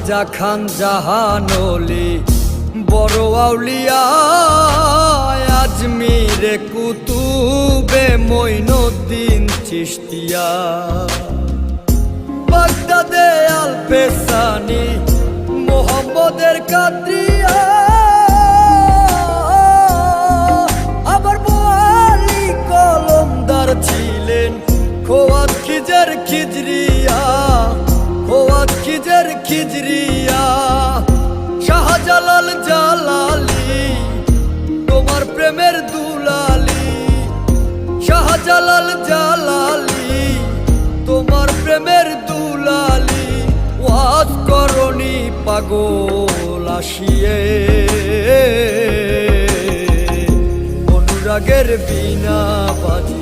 খাজা খান জাহানলি বড় আউলিয়া আজমিরে কুতুবে মঈনুদ্দিন চিশতিয়া বাগদাদে আল পেসানি মোহাম্মদের কাদরিয়া আবার বোয়ালি কলমদার ছিলেন খোয়াত খিজর খিজরিয়া খোয়াত খিজর খিজরিয়া শাহজালাল জালালি তোমার প্রেমের দুলালি শাহজালাল জালালি তোমার প্রেমের দুলালি ওয়াজ করনি পাগল আসিয়ে অনুরাগের বিনা বাজিয়ে